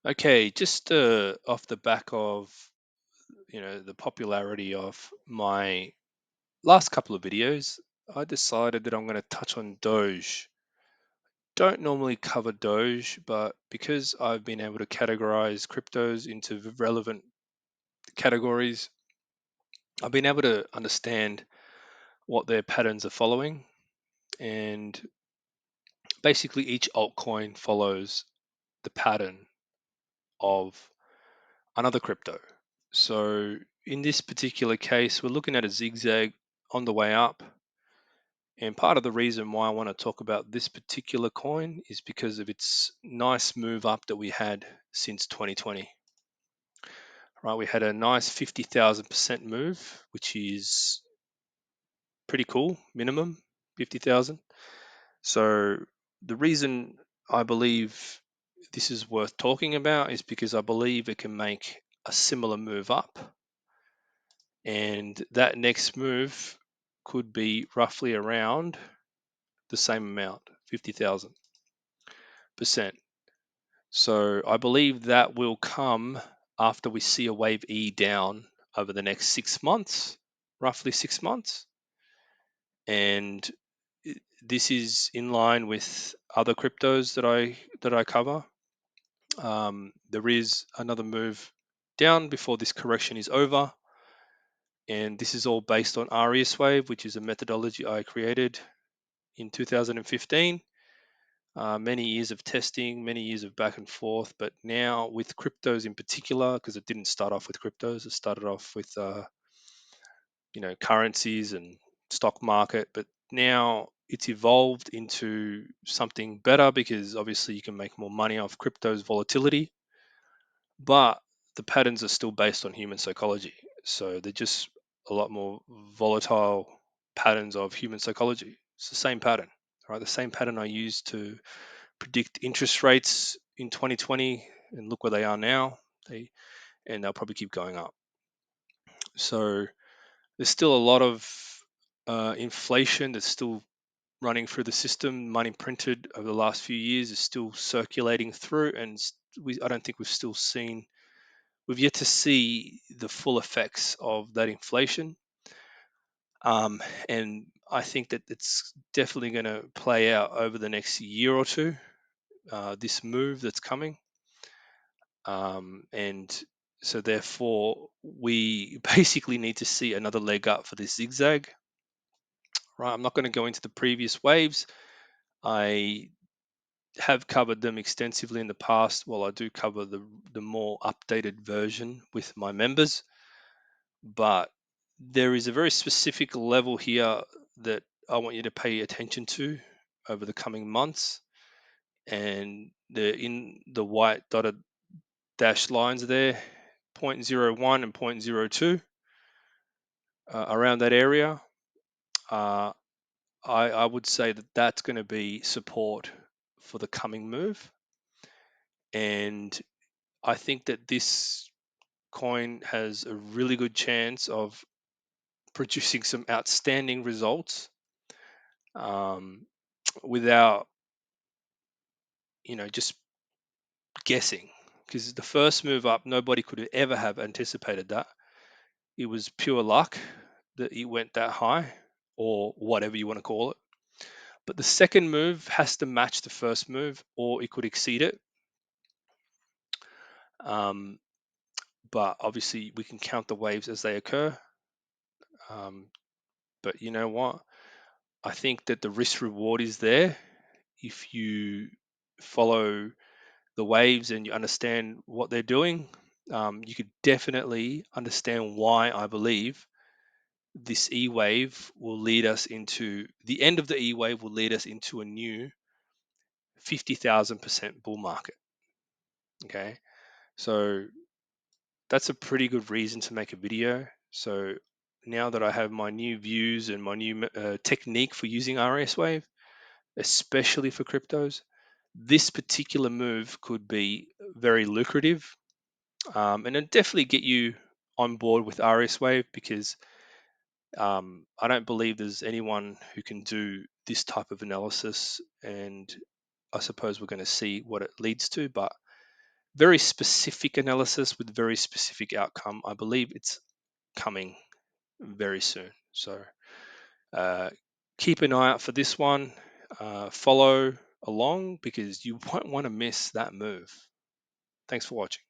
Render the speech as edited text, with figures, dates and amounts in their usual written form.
Okay, just off the back of the popularity of my last couple of videos, I decided that I'm going to touch on Doge. Don't normally cover Doge, but because I've been able to categorize cryptos into relevant categories, I've been able to understand what their patterns are following, and basically each altcoin follows the pattern of another crypto. So in this particular case, we're looking at a zigzag on the way up. And part of the reason why I want to talk about this particular coin is because of its nice move up that we had since 2020. Right, we had a nice 50,000% move, which is pretty cool, minimum 50,000. So the reason I believe this is worth talking about is because I believe it can make a similar move up, and that next move could be roughly around the same amount, 50,000%. So I believe that will come after we see a wave E down over the next 6 months, roughly 6 months. And this is in line with other cryptos that I cover. There is another move down before this correction is over, and this is all based on RES wave, which is a methodology I created in 2015. Many years of testing, many years of back and forth, but now with cryptos in particular, because it didn't start off with cryptos, it started off with currencies and stock market, but now it's evolved into something better because obviously you can make more money off crypto's volatility, but the patterns are still based on human psychology. So they're just a lot more volatile patterns of human psychology. It's the same pattern, right? The same pattern I used to predict interest rates in 2020, and look where they are now. They'll probably keep going up. So there's still a lot of inflation that's still running through the system. Money printed over the last few years is still circulating through, and I don't think we've yet to see the full effects of that inflation. And I think that it's definitely going to play out over the next year or two. This move that's coming. And so therefore we basically need to see another leg up for this zigzag. Right, I'm not going to go into the previous waves. I have covered them extensively in the past. Well, I do cover the more updated version with my members, but there is a very specific level here that I want you to pay attention to over the coming months, and in the white dotted dashed lines there, 0.01 and 0.02, around that area. Uh, I would say that that's going to be support for the coming move. And I think that this coin has a really good chance of producing some outstanding results, um, without, just guessing. Because the first move up, nobody could ever have anticipated that. It was pure luck that it went that high, or whatever you want to call it. But the second move has to match the first move, or it could exceed it. Um, but obviously, we can count the waves as they occur. Um, but you know what? I think that the risk reward is there if you follow the waves and you understand what they're doing. You could definitely understand why I believe this E wave will lead us into the end of the E wave, will lead us into a new 50,000% bull market. Okay. So that's a pretty good reason to make a video. So now that I have my new views and my new technique for using RS wave, especially for cryptos, this particular move could be very lucrative, and it definitely get you on board with RS wave, because I don't believe there's anyone who can do this type of analysis, and I suppose we're going to see what it leads to. But very specific analysis with very specific outcome. I believe it's coming very soon. So uh, keep an eye out for this one. Follow along because you won't want to miss that move. Thanks for watching.